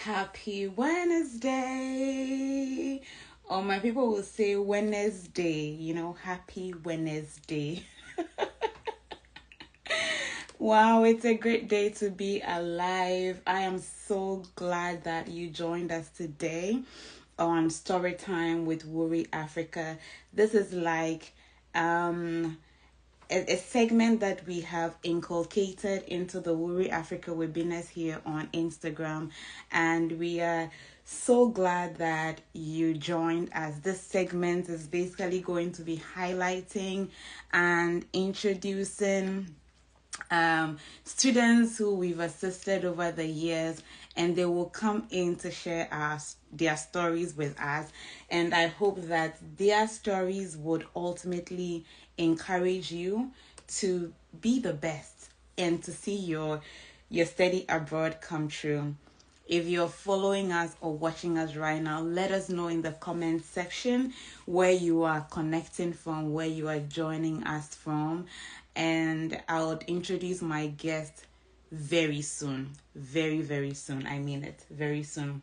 Happy Wednesday. Or my people will say Wednesday, happy Wednesday. Wow, it's a great day to be alive. I am so glad that you joined us today on Story Time with Woori Africa. This is like a segment that we have inculcated into the Woori Africa webinars here on Instagram, and we are so glad that you joined us. This segment is basically going to be highlighting and introducing students who we've assisted over the years, and they will come in to share their stories with us. And I hope that their stories would ultimately encourage you to be the best and to see your study abroad come true. If you're following us or watching us right now, let us know in the comment section where you are connecting from, where you are joining us from, and I'll introduce my guest very soon. Very, very soon. I mean it, very soon.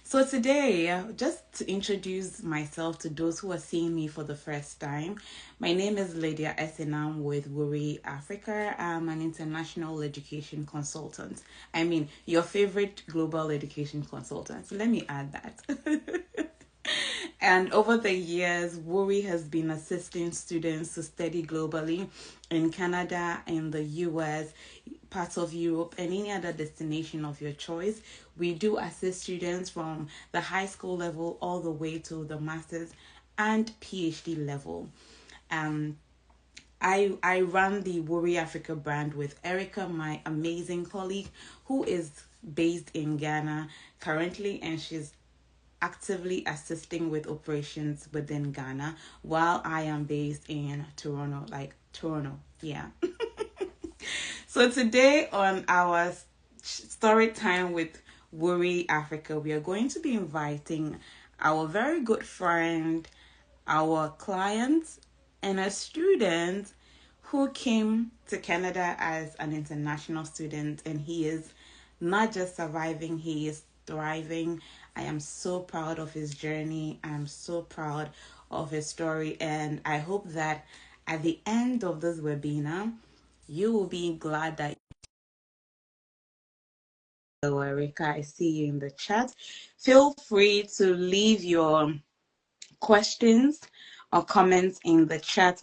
So today, just to introduce myself to those who are seeing me for the first time, my name is Lydia Esenam with Woori Africa. I'm an international education consultant. I mean, your favorite global education consultant. So let me add that. And over the years, Woori has been assisting students to study globally in Canada, in the US, parts of Europe, and any other destination of your choice. We do assist students from the high school level all the way to the master's and PhD level. Um, I run the Woori Africa brand with Erica, my amazing colleague, who is based in Ghana currently, and she's actively assisting with operations within Ghana while I am based in Toronto, yeah. So today on our story time with Woori Africa, we are going to be inviting our very good friend, our client, and a student who came to Canada as an international student, and he is not just surviving, he is thriving. I am so proud of his journey. I'm so proud of his story, and I hope that at the end of this webinar, you will be glad that. Hello, Erica. I see you in the chat. Feel free to leave your questions or comments in the chat,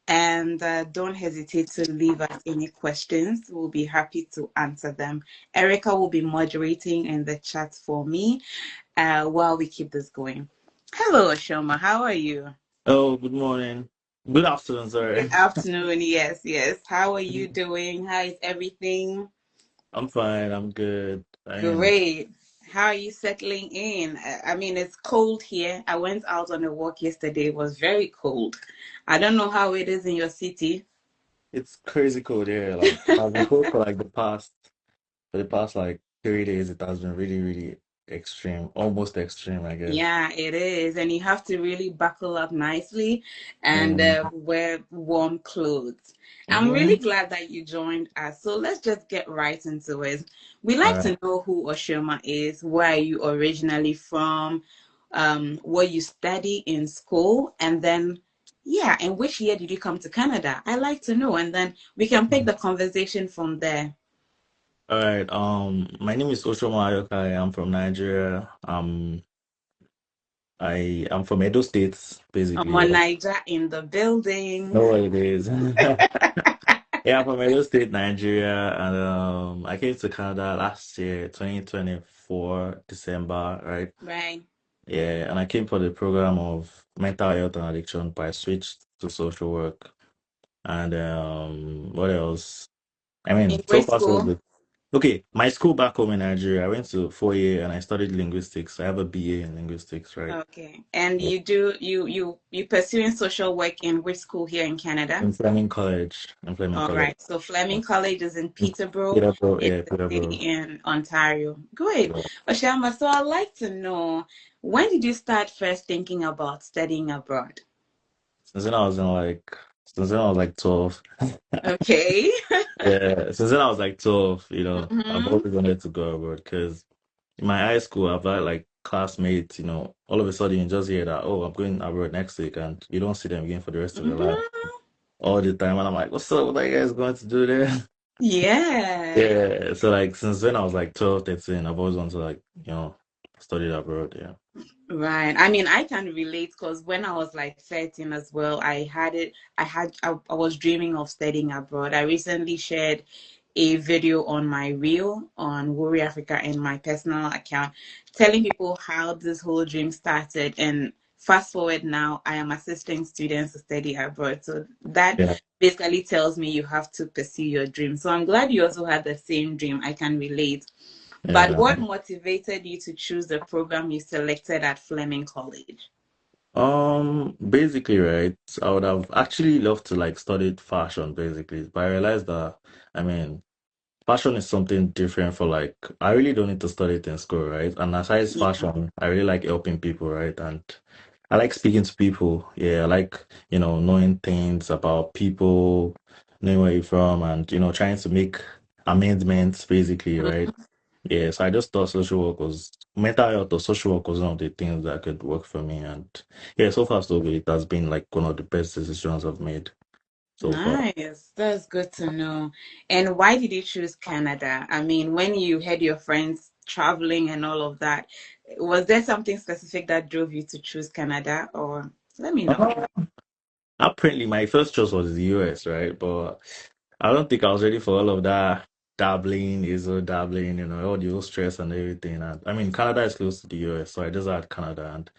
and don't hesitate to leave us any questions. We'll be happy to answer them. Erica will be moderating in the chat for me while we keep this going. Hello, Oshiomah. How are you? Oh, good morning. Good afternoon, sorry. Good afternoon. Yes, yes. How are you doing? How is everything? I'm fine, I'm good. Great. How are you settling in? I mean, it's cold here. I went out on a walk yesterday. It was very cold. I don't know how it is in your city. It's crazy cold here. Like it has been cold for the past like 3 days. It has been really, really extreme, almost extreme, I guess. Yeah, it is. And you have to really buckle up nicely and Mm. wear warm clothes. I'm Mm-hmm. really glad that you joined us. So let's just get right into it. We All like right. to know who Oshiomah is, where are you originally from, what you study in school, and then, yeah, and which year did you come to Canada? I like to know, and then we can pick the conversation from there. All right. My name is Oshiomah. I'm from Nigeria. I am from Edo State, basically. I'm Niger in the building. Know what it is. Yeah, I'm from Edo State, Nigeria, and I came to Canada last year, 2024, December, right? Right. Yeah, and I came for the program of mental health and addiction, but I switched to social work. And what else? I In mean, so which far so school? good. Okay, my school back home in Nigeria, I went to 4 year and I studied linguistics. I have a BA in linguistics, right? Okay. And Yeah. you pursuing social work in which school here in Canada? In Fleming College. In Fleming All College. right. So Fleming College is in In Peterborough. Peterborough, It's yeah, a city Peterborough. in Ontario. Great. Yeah. Oshama, so I'd like to know, when did you start first thinking about studying abroad? Since then I was in like since then I was like 12. Okay. Yeah, since then I was like 12, I've Mm-hmm. always wanted to go abroad because in my high school, I've had like classmates, all of a sudden you just hear that, oh, I'm going abroad next week, and you don't see them again for the rest of your life Mhm. all the time. And I'm like, what's up? What are you guys going to do there? Yeah. Yeah. So like since when I was like 12, 13, I've always wanted to like, study abroad. Yeah. Right. I mean, I can relate because when I was like 13 as well, I had it. I was dreaming of studying abroad. I recently shared a video on my reel on Woori Africa in my personal account, telling people how this whole dream started. And fast forward now, I am assisting students to study abroad. So that Yeah. basically tells me you have to pursue your dream. So I'm glad you also had the same dream. I can relate. But Yeah. what motivated you to choose the program you selected at Fleming College? Basically, right, I would have actually loved to like study fashion basically, but I realized that, I mean, fashion is something different for like, I really don't need to study it in school, right? And aside Yeah. fashion, I really like helping people, right? And I like speaking to people. Yeah, I like, knowing things about people, knowing where you're from, and, trying to make amendments basically, right? Mhm. Yeah, so I just thought social work was mental health or social work was one of the things that could work for me. And yeah, so far so good. It has been like one of the best decisions I've made so far. Nice. That's good to know. And why did you choose Canada? I mean, when you had your friends traveling and all of that, was there something specific that drove you to choose Canada? Or let me know. Uh, Apparently, my first choice was the US, right? But I don't think I was ready for all of that dabbling, ISO dabbling, all the whole stress and everything. And I mean, Canada is close to the US, so I just had Canada. And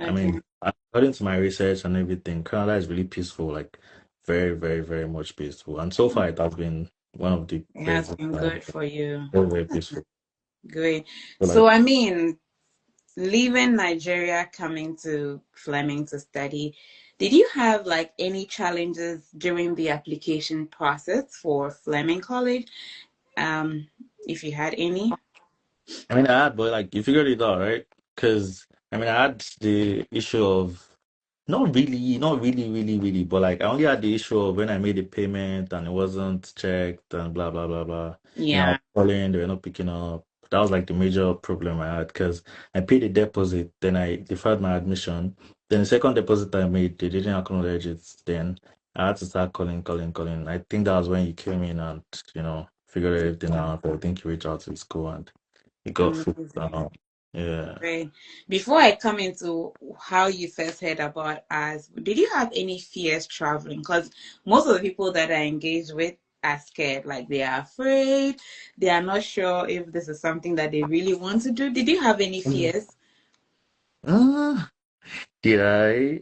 I Okay. mean, according to my research and everything, Canada is really peaceful, like very, very, very much peaceful. And so far, it has been one of the It has best. been good for you. Very, very peaceful. Great. So like, So, I mean, leaving Nigeria, coming to Fleming to study, did you have like any challenges during the application process for Fleming College? Um, if you had any? I mean, I had, but like, you figured it out, right? Because I mean, I had the issue of not really, really, really, but like, I only had the issue of when I made the payment and it wasn't checked and blah blah blah blah. I was Yeah. calling, they were not picking up. That was like the major problem I had because I paid the deposit, then I deferred my admission. Then the second deposit I made, they didn't acknowledge it. Then I had to start calling, calling, calling. I think that was when you came in and figured everything out. I think you reached out to the school and it got fixed Amazing. out. Yeah. Great. Before I come into how you first heard about us, did you have any fears traveling? Because most of the people that I engage with are scared, like they are afraid, they are not sure if this is something that they really want to do. Did you have any fears? Uh, did I?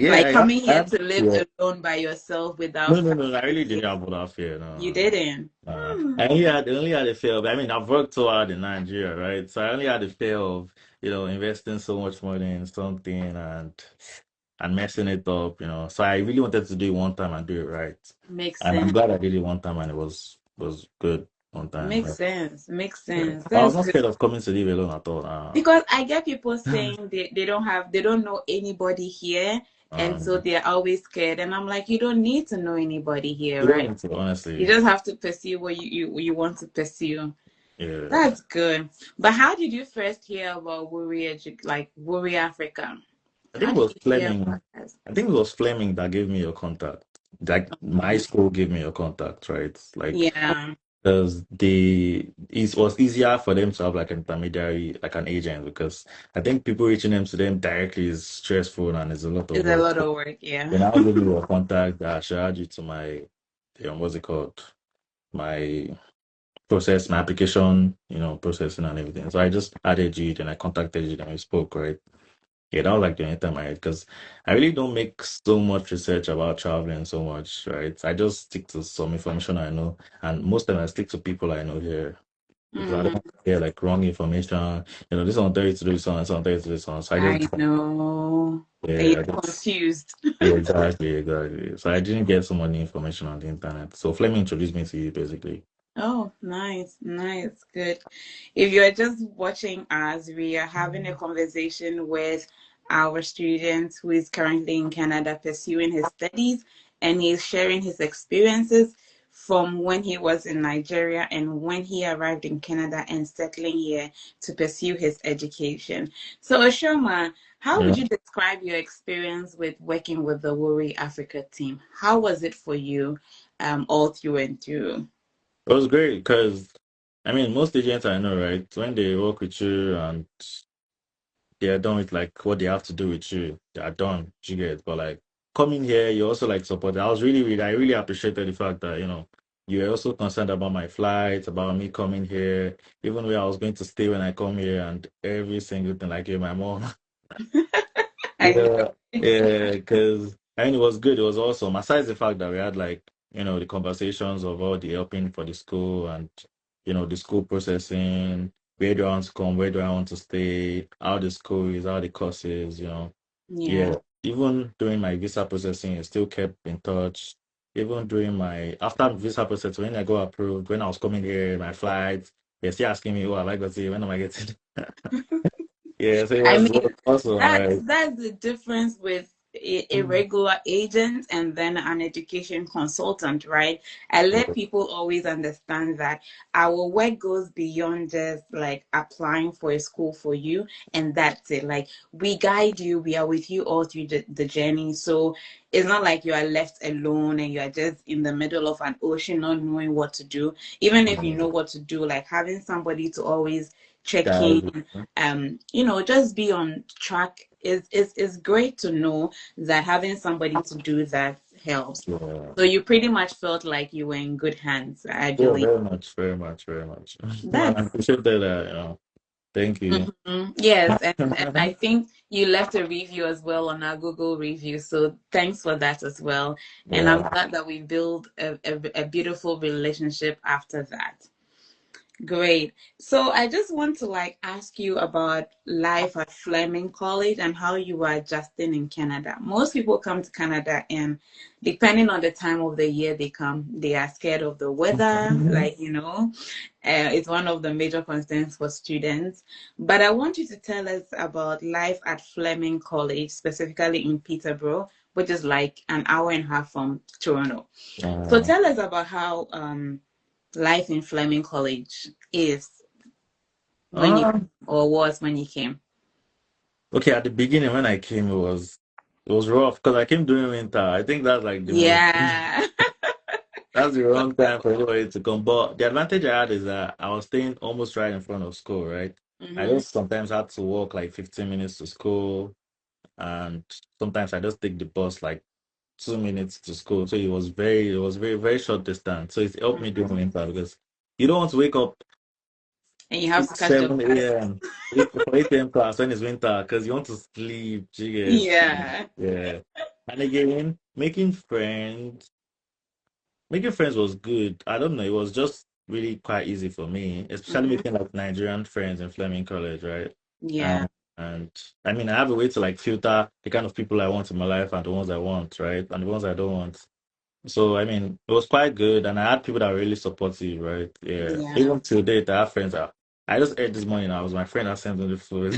Like Yeah, coming I here had, to live yeah. alone by yourself without No, no, no, I really family? didn't have that fear. No, You no, no. didn't. Hmm. I only had a fear of, I mean, I've worked so hard in Nigeria, right? So I only had a fear of, investing so much money in something and messing it up. So I really wanted to do it one time and do it right. Makes And I'm sense. glad I did it one time and it was good one time. Makes Right? sense. Makes Yeah. sense. I was That's not good. scared of coming to live alone at all. Because I get people saying they don't know anybody here, and so Um, they're always scared. And I'm like, you don't need to know anybody here, you don't right? need to, You honestly. just have to pursue what you want to pursue. Yeah. That's good. But how did you first hear about like Woori Africa? I How think it did was you hear Fleming. about us? I think it was Fleming that gave me your contact. Like my school gave me your contact, right? Like Yeah, because it was easier for them to have like an intermediary, like an agent, because I think people reaching them to them directly is stressful and it's a lot of it's a work. lot of work. Yeah. Then I'll give you your contact that I should add you to my what's it called? My process, my application, processing and everything. So I just added you, then I contacted you, then we spoke, right? Yeah, that was like the only time I had because I really don't make so much research about traveling so much, right? I just stick to some information I know, and most of them I stick to people I know here because I don't Hmm. want to hear like wrong information. This one tell you to do this one, this one tell you to do this one. So I just, I know. And yeah, you're confused. yeah, exactly, exactly. So I didn't get so many information on the internet. So Fleming introduced me to you basically. Oh, nice, nice, good. If you're just watching us, we are having a conversation with our student who is currently in Canada pursuing his studies, and he's sharing his experiences from when he was in Nigeria and when he arrived in Canada and settling here to pursue his education. So, Oshiomah, how Yeah. would you describe your experience with working with the Woori Africa team? How was it for you, all through and through? It was great because, I mean, most agents I know, right, when they work with you and they are done with like what they have to do with you, they are done, you get. But like coming here, you also like support. I really appreciated the fact that, you were also concerned about my flights, about me coming here, even where I was going to stay when I come here and every single thing, like, my mom. I know. Yeah, yeah, because I mean it was good, it was awesome. Aside the fact that we had like, the conversations of all the helping for the school and the school processing, where do I want to come, where do I want to stay, how the school is, how the course is, Yeah. Yeah. Even during my visa processing, I still kept in touch. Even during my after visa process, when I got approved, when I was coming here, my flights, they're still asking me, oh, have I got it? When am I getting? Yeah, so I it was mean, awesome, right? that's the difference with a regular agent and then an education consultant, right? I let Yeah. people always understand that our work goes beyond just like applying for a school for you, and that's it. Like we guide you, we are with you all through the journey. So it's not like you are left alone and you are just in the middle of an ocean not knowing what to do. Even if you know what to do, like having somebody to always check in, Guys, just be on track is great to know that having somebody to do that helps. yeah. So you pretty much felt like you were in good hands, I Yeah, believe. very much, very much, very much. I That's appreciate that, thank you. yes, and I think you left a review as well on our Google review. So thanks for that as well. And I'm Yeah. glad that we built a beautiful relationship after that. Great. So I just want to like ask you about life at Fleming College and how you were adjusting in Canada. Most people come to Canada and depending on the time of the year they come, they are scared of the weather, like, it's one of the major concerns for students. But I want you to tell us about life at Fleming College, specifically in Peterborough, which is like an hour and a half from Toronto. So Uh, tell us about how life in Fleming College is when you uh, or was when you came. okay, at the beginning when I came, it was rough because I came during winter. I think that's like the most Yeah. that's the wrong time for anybody to come. But the advantage I had is that I was staying almost right in front of school, right? I hmm just sometimes had to walk like 15 minutes to school, and sometimes I just take the bus like 2 minutes to school. So it was very, very short distance. So it helped me during winter because you don't want to wake up And you have to 6, catch the 7 bus. a.m. For 8 a.m. class when it's winter because you want to sleep. Jiggers. Yeah. Yeah. And again, making friends was good. I don't know. It was just really quite easy for me, especially hmm making like Nigerian friends in Fleming College, right? Yeah. And I mean, I have a way to like filter the kind of people I want in my life and the ones I want, right? And the ones I don't want. So I mean, it was quite good, and I had people that were really supportive, right? Yeah. Yeah. Even till date, I have friends that I just ate this morning. I was my friend that sent me the food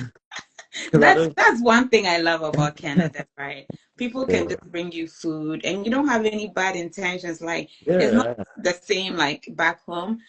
because I That's don't. that's one thing I love about Canada, right? People can Yeah, just bring you food and you don't have any bad intentions. Like it's not yeah, the same like back home.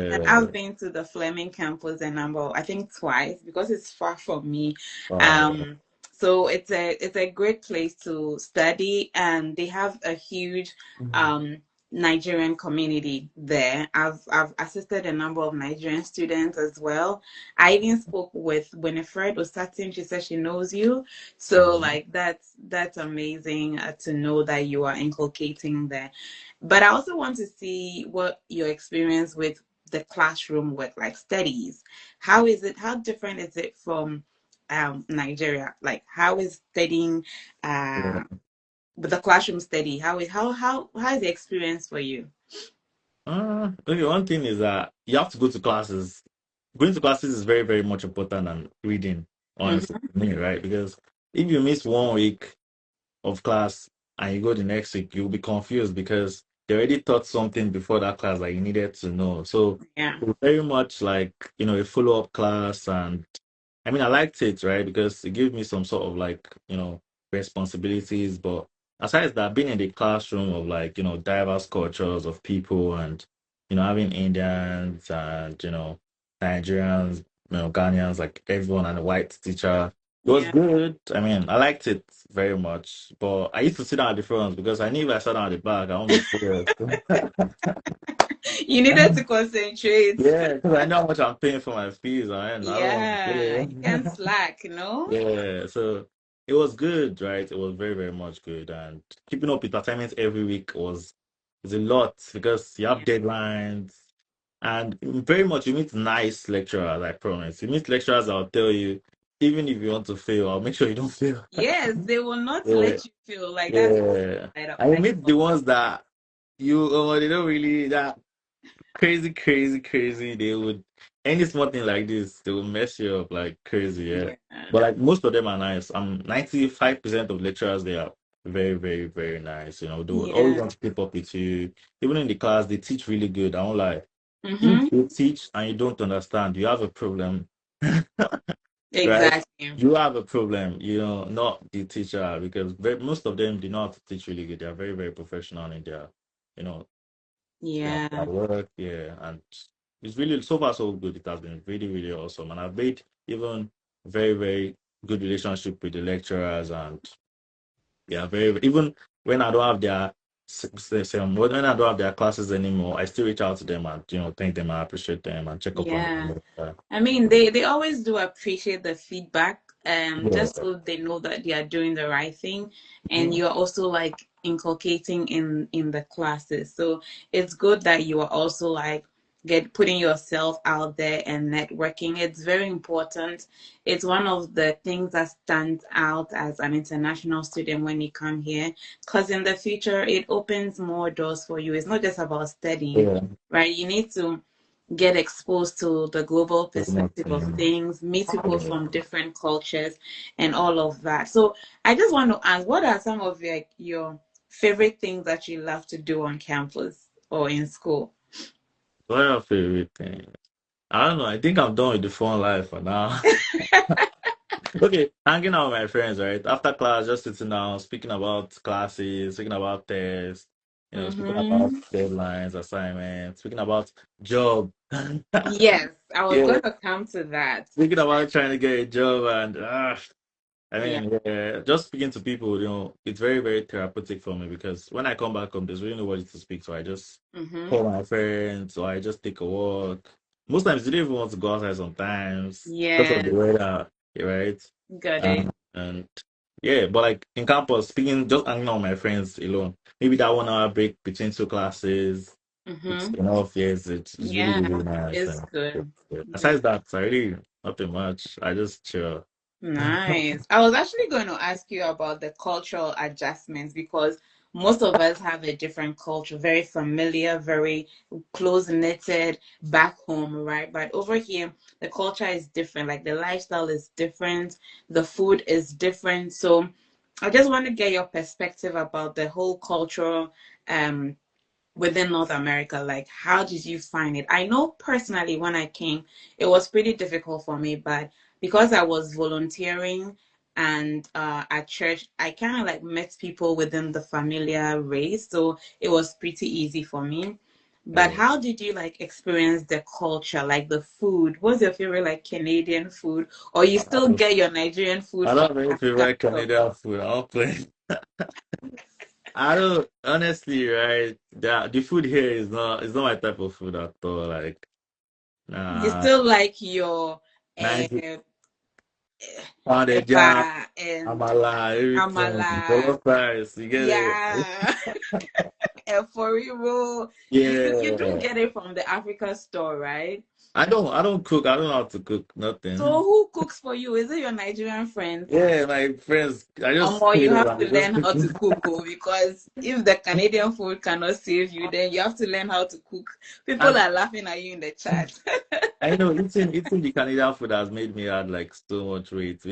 And yeah. I've been to the Fleming campus a number, I think twice, because it's far from me. Oh, Um, so it's a great place to study, and they have a huge um Nigerian community there. I've assisted a number of Nigerian students as well. I even spoke with Winifred Osatin. She said she knows you. So oh, like that's amazing to know that you are inculcating there. But I also want to see what your experience with the classroom with like studies. How is it? How different is it from Nigeria? Like how is studying yeah. with the classroom study? How is the experience for you? Okay, one thing is that you have to go to classes. Going to classes is very, very much important than reading, honestly, hmm to me, right? Because if you miss one week of class and you go the next week, you'll be confused because they already taught something before that class that you needed to know. So Yeah. it was very much like, a follow-up class. And I mean, I liked it, right? Because it gave me some sort of like, responsibilities. But aside that, being in the classroom of like, diverse cultures of people and, having Indians and, Nigerians, Ghanaians, like everyone and a white teacher. It was Yeah. good. I mean, I liked it very much, but I used to sit down at the front because I knew if I sat down at the back, I won't be focused. You needed to concentrate. Yeah, because I know how much I'm paying for my fees, and I don't want Yeah, you can't to. slack, no? Yeah, so it was good, right? It was very, very much good. And keeping up with assignments every week is a lot because you have Yeah. deadlines and very much you meet nice lecturers, I promise. You meet lecturers that'll tell you, even if you want to fail, I'll make sure you don't fail. Yes, they will not Yeah, let you feel like that's yeah. right up And you my meet the soul. ones that they don't really that crazy, crazy, crazy. They would any small thing like this, they will mess you up like crazy, yeah. Yeah. But like most of them are nice. 95% of lecturers they are very, very, very nice. They would always Yeah. want to keep up with you. Even in the class, they teach really good. I won't lie. Mm-hmm. If you teach and you don't understand, you have a problem. Right? Exactly. You have a problem, not the teacher, because most of them do not have to teach really good. They are very, very professional in their, you know, Yeah. at work, yeah, and it's really so far so good. It has been really, really awesome, and I've made even very, very good relationship with the lecturers, and yeah, very even when I don't have their when I don't have their classes anymore, I still reach out to them and thank them, I appreciate them, and check up on Yeah. them. I mean, they always do appreciate the feedback, Yeah, just so they know that they are doing the right thing, and Mhm. you're also like inculcating in the classes. So it's good that you are also like get putting yourself out there and networking. It's very important. It's one of the things that stands out as an international student when you come here, because in the future it opens more doors for you. It's not just about studying, yeah, right? You need to get exposed to the global very much, perspective of things, meet people from different cultures, and all of that. So I just want to ask, what are some of your favorite things that you love to do on campus or in school? What are your favorite thing? I don't know. I think I'm done with the fun life for now. Okay, hanging out with my friends, right? After class, just sitting down, speaking about classes, speaking about tests, speaking about Mm-hmm. deadlines, assignments, speaking about job. Yes, I was Yeah, going to come to that. speaking about trying to get a job and I Yeah. mean, yeah, just speaking to people, it's very, very therapeutic for me because when I come back home, there's really nobody to speak to. I just Mm-hmm. call my friends or I just take a walk. Most times, you don't even want to go outside sometimes because of the Yes, weather, right? got it. And yeah, but like in campus, speaking, just hanging out with my friends alone, maybe that 1 hour break between two classes, it's Mm-hmm. enough. Yes, it's really, Yeah, really nice. it's And good. yeah. Yeah. Besides that, I really nothing much. I just chill. Nice. I was actually going to ask you about the cultural adjustments because most of us have a different culture, very familiar, very close knitted back home, right? But over here, the culture is different. Like the lifestyle is different, the food is different. So I just want to get your perspective about the whole cultural um within North America? Like, how did you find it? I know personally when I came, it was pretty difficult for me, but because I was volunteering and at church, I kind of like met people within the familiar race, so it was pretty easy for me. But Yeah. how did you like experience the culture, like the food? What's your favorite like Canadian food, or you still get your Nigerian food I from don't really Africa? favorite Canadian food. I don't play. I don't honestly, right? The food here is not my type of food at all. Like, You nah, still like your uh, nice pounded eba jam, and amala, everything, amala. jollof rice. You get it? Yeah, and for you, you do Yeah. get it from the Africa store, right? I don't cook. I don't know how to cook. So Nothing. who cooks for you? Is it your Nigerian friends? Yeah, my friends. I just Or pay you them have and to they just learn cook how to it. cook, oh, because if the Canadian food cannot save you, then you have to learn how to cook. People And are laughing at you in the chat. I know eating the Canadian food has made me add like so much weight.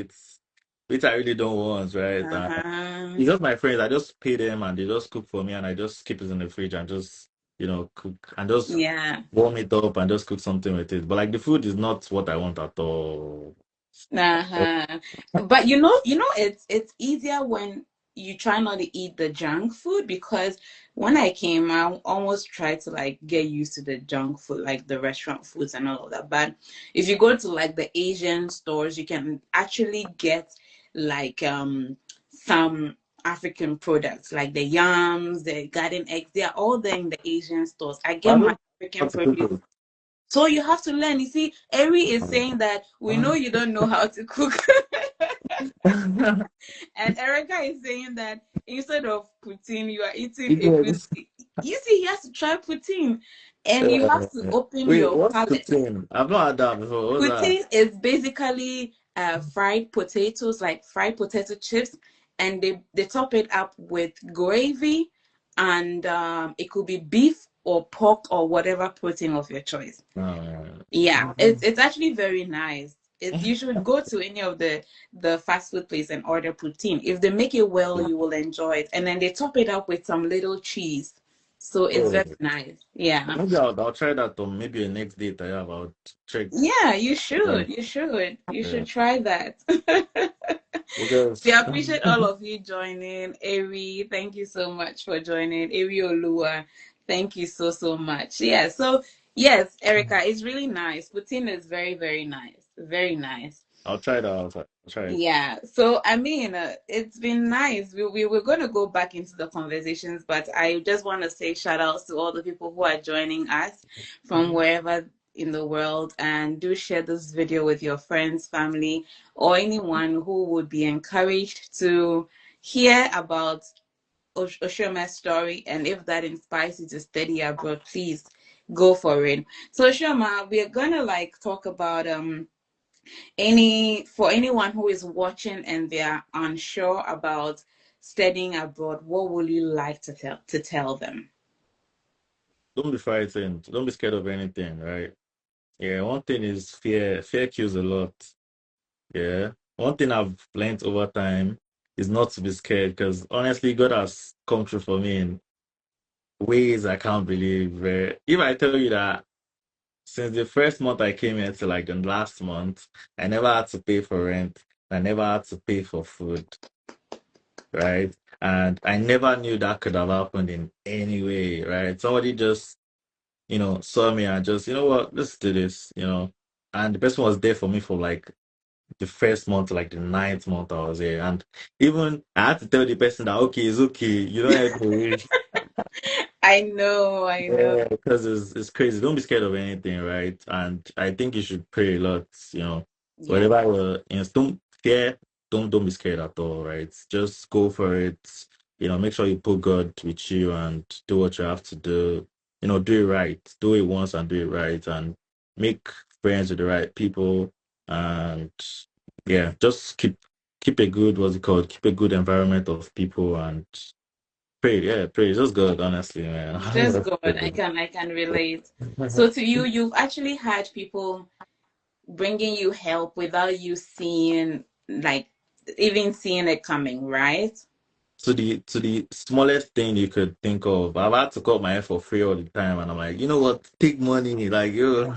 Which I really don't want, right? Uh-huh. It's just my friends. I just pay them and they just cook for me, and I just keep it in the fridge and just cook and just Yeah. warm it up and just cook something with it. But like the food is not what I want at all. Uh-huh. But it's easier when. you try not to eat the junk food, because when I came, I almost tried to like get used to the junk food, like the restaurant foods and all of that. But if you go to like the Asian stores, you can actually get like some African products like the yams, the garden eggs. They are all there in the Asian stores. I But get I my don't African know how to cook produce. it. So you have to learn. You see, Eri is saying that we know you don't know how to cook. And Erica is saying that instead of poutine, you are eating a food. Yes. You see, he has to try poutine, and you have to open Wait, your what's palate. poutine? I've not had that before. What's that? Poutine is basically fried potatoes, like fried potato chips, and they top it up with gravy, and it could be beef or pork or whatever protein of your choice. Yeah, it's actually very nice. You should go to any of the fast food place and order poutine. If they make it well, you will enjoy it. And then they top it up with some little cheese. So it's Oh, very nice. Yeah. maybe I'll try that on maybe a next date I have. I'll check. Yeah, you Right. should. You should. You Yeah. should try that. We Because appreciate all of you joining. Ari, thank you so much for joining. Ari Olua, thank you so, so much. Yeah, so yes, Erica, it's really nice. Poutine is very, very nice. Very nice. I'll try that. I'll try it. Yeah, so I mean, it's been nice. We were going to go back into the conversations, but I just want to say shout outs to all the people who are joining us from wherever in the world, and do share this video with your friends, family, or anyone who would be encouraged to hear about Oshiomah's story. And if that inspires you to study abroad, please go for it. So, Oshiomah, we are gonna like talk about for anyone who is watching and they're unsure about studying abroad, what would you like to tell them? Don't be frightened. Don't be scared of anything, right? Yeah, one thing is fear. Fear kills a lot. Yeah. One thing I've learned over time is not to be scared because honestly, God has come true for me in ways I can't believe. If I tell you that since the first month I came here to like the last month, I never had to pay for rent. I never had to pay for food, right? And I never knew that could have happened in any way, right? Somebody just, saw me and just, you know what, let's do this, And the person was there for me for like the first month, like the ninth month I was here. And even I had to tell the person that okay, it's okay, you don't have to worry. I know. Yeah, because it's crazy. Don't be scared of anything, right? And I think you should pray a lot, Yeah, whatever don't fear, don't be scared at all, right? Just go for it. Make sure you put God with you and do what you have to do. Do it right. Do it once and do it right and make friends with the right people and yeah, just keep a good what's it called? Keep a good environment of people and pray, yeah, pray. Just God, honestly, man. just God. I can relate. So to you, you've actually had people bringing you help without you seeing, like, even seeing it coming, right? To the smallest thing you could think of. I've had to cut my hair for free all the time, and I'm like, you know what? Take money, like you.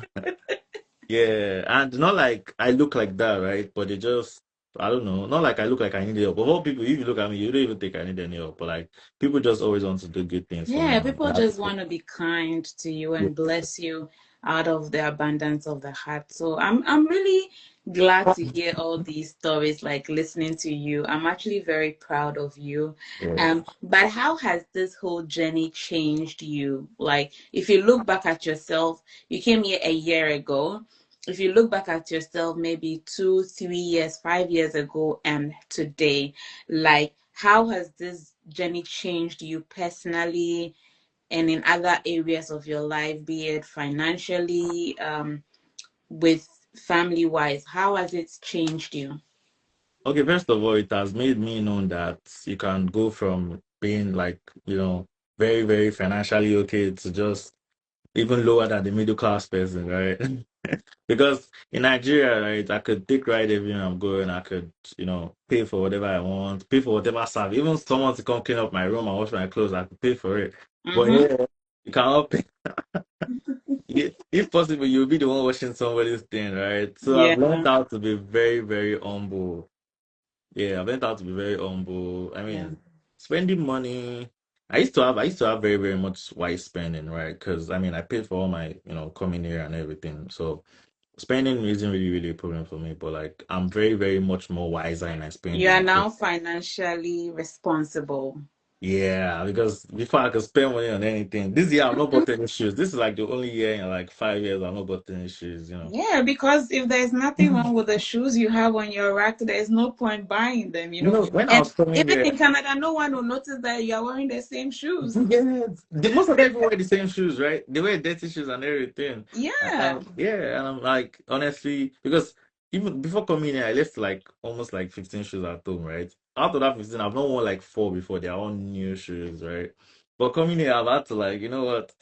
Yeah, and not like I look like that, right? But they just, I don't know, not like I look like I need help. But all people, if you look at me, you don't even think I need any help. But like people just always want to do good things for me. Yeah, people just want to be kind to you and bless you out of the abundance of the heart. So I'm really glad to hear all these stories, like listening to you. I'm actually very proud of you. Yeah. But how has this whole journey changed you? Like, if you look back at yourself, you came here a year ago. If you look back at yourself maybe 2, 3 years, 5 years ago and today, like, how has this journey changed you personally and in other areas of your life, be it financially, with family wise? How has it changed you? Okay, first of all, it has made me know that you can go from being like, very, very financially okay to just even lower than the middle class person, right? Because in Nigeria, right, I could take ride everywhere I'm going. I could, pay for whatever I want, pay for whatever service. Even someone to come clean up my room and wash my clothes, I could pay for it. But Mm-hmm. here, you cannot pay. If possible, you'll be the one washing somebody's thing, right? So I've learned Yeah, how to be very, very humble. Yeah, I've learned how to be very humble. I yeah. mean, Spending money. I used to have very, very much wise spending, right? Because I mean, I paid for all my, coming here and everything. So spending isn't really, really a problem for me. But like, I'm very, very much more wiser in my You are spending. now financially responsible. Yeah, because before I could spend money on anything, this year I've not bought any shoes. This is like the only year in like 5 years I've not bought any shoes. Yeah, because if there's nothing wrong with the shoes you have on your rack, there's no point buying them. When I And was coming even here, in Canada, no one will notice that you are wearing the same shoes. yes, most of them even wear the same shoes, right? They wear dirty shoes and everything. Yeah. Yeah, and I'm like, honestly, because even before coming here, I left like almost like 15 shoes at home, right? Out of that 15, I've not worn like four before. They're all new shoes, right? But coming here, I've had to like, you know what?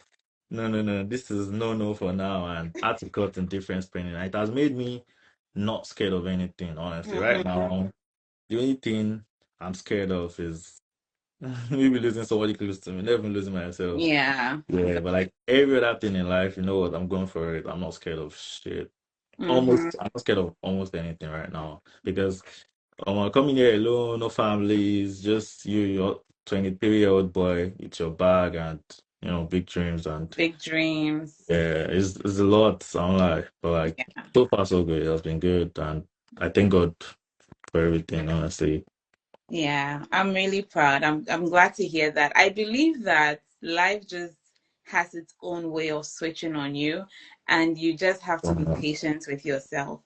No, no, no. This is no, no for now, and I had to cut in different spending. It has made me not scared of anything, honestly. Right Hmm. now, the only thing I'm scared of is maybe losing somebody close to me, never even losing myself. Yeah. Yeah, but like every other thing in life, you know what? I'm going for it. I'm not scared of shit. Hmm. I'm not scared of almost anything right now because coming here alone, no families, just you, your 23-year-old boy with your bag and big dreams and Big dreams. yeah, it's a lot. I'm like, but like Yeah. so far so good. It has been good, and I thank God for everything. Honestly, Yeah, I'm really proud. I'm glad to hear that. I believe that life just has its own way of switching on you, and you just have to be um, patient with yourself.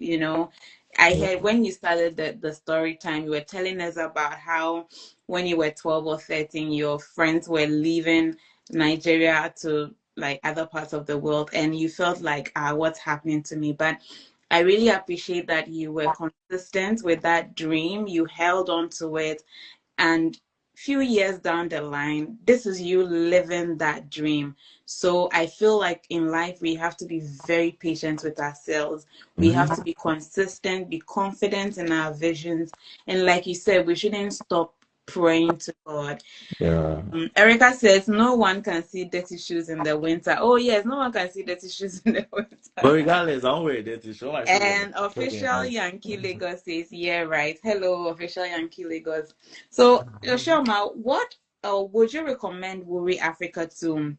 I yeah, heard when you started the story time, you were telling us about how when you were 12 or 13, your friends were leaving Nigeria to like other parts of the world, and you felt like, what's happening to me? But I really appreciate that you were consistent with that dream. You held on to it, and few years down the line, this is you living that dream. So I feel like in life we have to be very patient with ourselves. We have to mhm, be consistent, be confident in our visions, and like you said, we shouldn't stop praying to God. yeah. Erica says no one can see dirty shoes in the winter. Oh yes, no one can see dirty shoes in the But winter. regardless, I'm wearing dirty. Show my shoes on And the official night. Yankee Lagos says, yeah, right. Hello, official Yankee Lagos. So, Oshiomah, what would you recommend Woori Africa to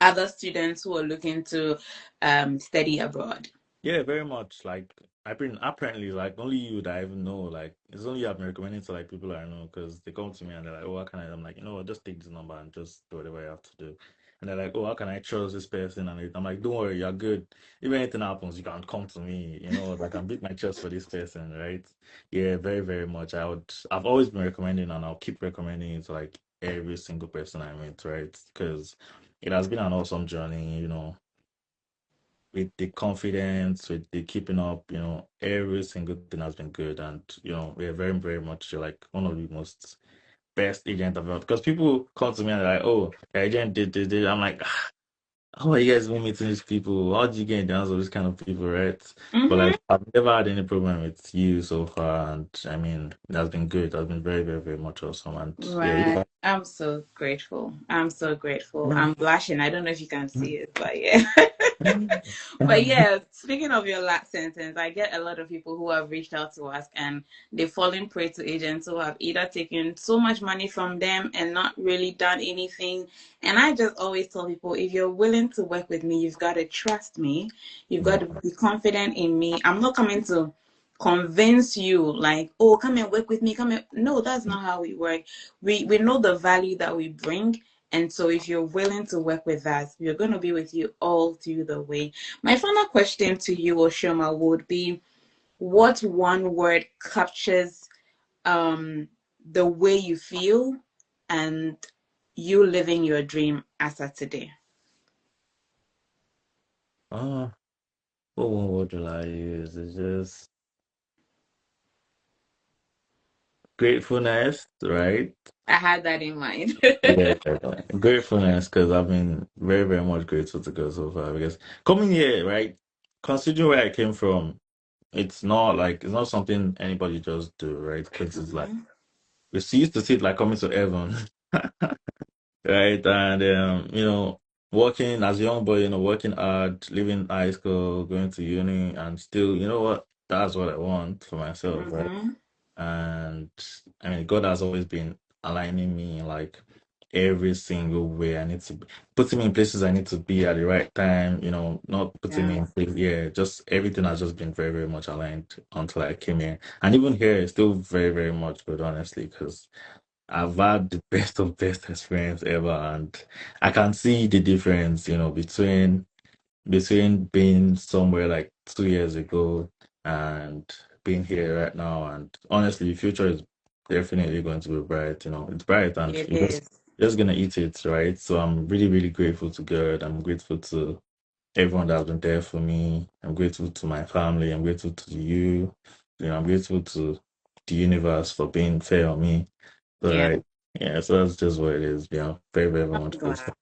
other students who are looking to study abroad? Yeah, very much. Like I've been apparently like only you that I even know. Like it's only you I've been recommending to like people I know because they come to me and they're like, "Oh, how can I?" I'm like, "You know what? Just take this number and just do whatever you have to do." And they're like, "Oh, how can I trust this person?" And I'm like, "Don't worry, you're good. If anything happens, you can come to me. I can beat my chest for this person, right?" Yeah, very, very much. I've always been recommending and I'll keep recommending it to like every single person I meet, right? Because it has been an awesome journey. With the confidence, with the keeping up, every single thing has been good. And, we're very, very much like one of the most best agent I've ever. Because people come to me and they're like, oh, the agent did. I'm like, how are you guys been meeting these people? How do you get in the hands of this kind of people, right? But Mm-hmm. like, I've never had any problem with you so far. And I mean, it has been good. It has been very, very, very much awesome. And yeah, Right. I'm so grateful. I'm so grateful. I'm blushing. I don't know if you can see it, but yeah. But yeah, speaking of your last sentence, I get a lot of people who have reached out to us and they've fallen prey to agents who have either taken so much money from them and not really done anything. And I just always tell people if you're willing to work with me, you've got to trust me. You've got to be confident in me. I'm not coming to convince you like, oh, come and work with me, come and no, that's not how we work. We know the value that we bring, and so if you're willing to work with us, we're going to be with you all through the way. My final question to you, Oshiomah, would be what one word captures um the way you feel and you living your dream as of today? uh, what one word will I use? It's just gratefulness, right? I had that in mind. Yeah, gratefulness because I've been very, very much grateful to God so far. Because coming here, right, considering where I came from, it's not something anybody just do, right? Because it's like Mhm. we used to see it like coming to heaven, right? And working as a young boy, working hard, leaving high school, going to uni, and still, you know what? That's what I want for myself, right? Mhm. And I mean, God has always been aligning me in like every single way. I need to putting me in places I need to be at the right time, not putting me Yeah. in place. Yeah, just everything has just been very, very much aligned until I came here. And even here, it's still very, very much good, honestly, because I've had the best of best experience ever, and I can see the difference, between being somewhere like 2 years ago and being here right now. And honestly, the future is definitely going to be bright. It's bright, and It is. you're just gonna eat it, right? So I'm really, really grateful to God. I'm grateful to everyone that's been there for me. I'm grateful to my family. I'm grateful to you. I'm grateful to the universe for being fair on me. So Yeah. right, yeah. So that's just what it is. Very, very, very I'm much grateful. glad.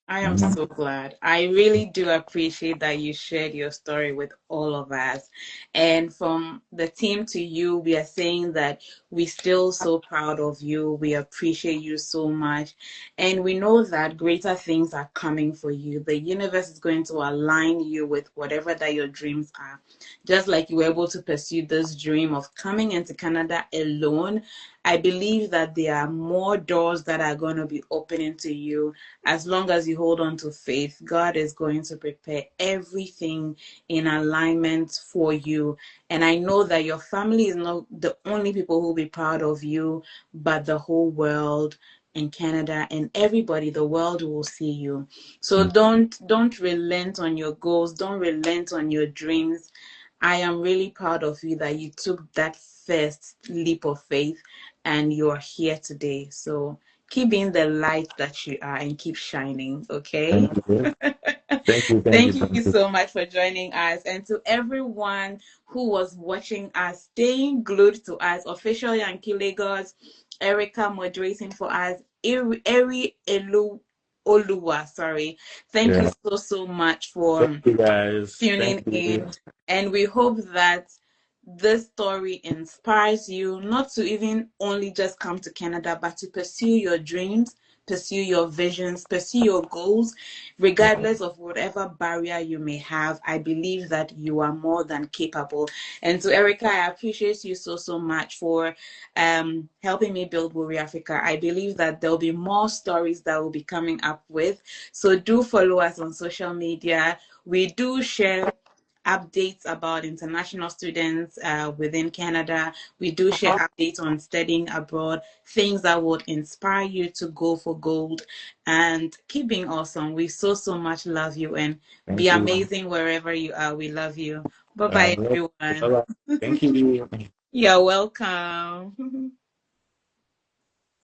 I am Mhm. so glad. I really do appreciate that you shared your story with all of us. And from the team to you, we are saying that we're still so proud of you. We appreciate you so much. And we know that greater things are coming for you. The universe is going to align you with whatever that your dreams are. Just like you were able to pursue this dream of coming into Canada alone, I believe that there are more doors that are going to be opening to you as long as you hold on to faith. God is going to prepare everything in alignment for you. And I know that your family is not the only people who will be proud of you, but the whole world in Canada and everybody, the world will see you. So don't relent on your goals, don't relent on your dreams. I am really proud of you that you took that first leap of faith and you're here today. So keep being the light that you are and keep shining, okay? Thank you. Thank you. Thank you. Thank you Thank you. so much for joining us. And to everyone who was watching us, staying glued to us, Official Yankee Lagos, Erica moderating for us, Eri Elu Oluwa, sorry. Thank you Yeah. so, so much Thank for you guys. Thank tuning you. in. And we hope that this story inspires you not to even only just come to Canada, but to pursue your dreams, pursue your visions, pursue your goals, regardless of whatever barrier you may have. I believe that you are more than capable. And to Erica, I appreciate you so, so much for helping me build Woori Africa. I believe that there'll be more stories that will be coming up with. So do follow us on social media. We do share updates about international students within Canada. We do share updates on studying abroad, things that would inspire you to go for gold and keep being awesome. We so, so much love you and be Thank you. amazing wherever you are. We love you. Bye bye, Bye-bye. everyone. Thank you. You're welcome.